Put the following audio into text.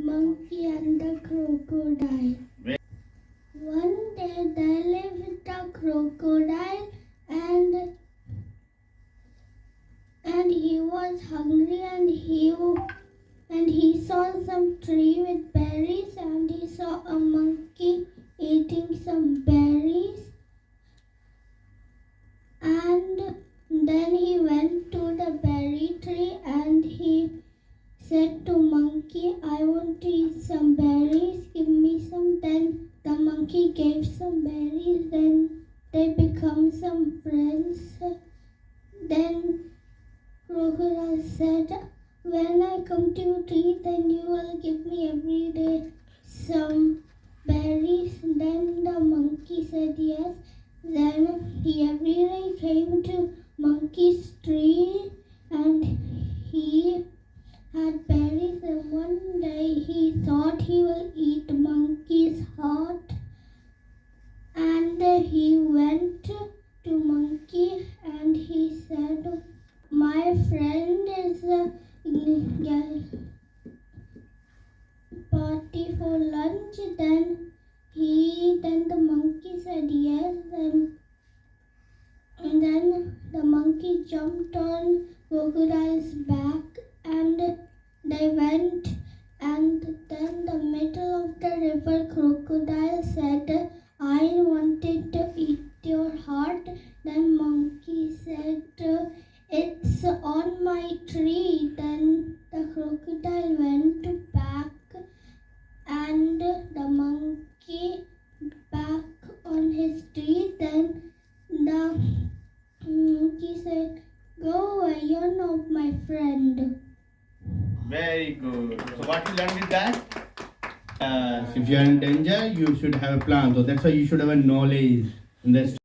Monkey and the Crocodile. One day there lived a crocodile and he was hungry and he saw some tree with berries and he saw a monkey eating some berries, and then he went to the berry tree and he said to monkey, I want to eat some berries, give me some. Then the monkey gave some berries, then they become some friends. Then Crocodile said, when I come to your tree, then you will give me every day some berries. Then the monkey said yes. Then he every day came to monkey's tree and he had berries, and one day he thought he will eat monkey's heart, and he went to monkey and he said, my friend is party for lunch. Then the monkey said yes, and then the monkey jumped on Crocodile's back and they went, and then the middle of the river Crocodile said, I wanted to eat your heart. Then monkey said, it's on my tree. Then the crocodile went back and the monkey back on his tree. Then the monkey said, go away, you're not my friend. Very good. So what you learned with that? If you are in danger, you should have a plan. So that's why you should have a knowledge in this.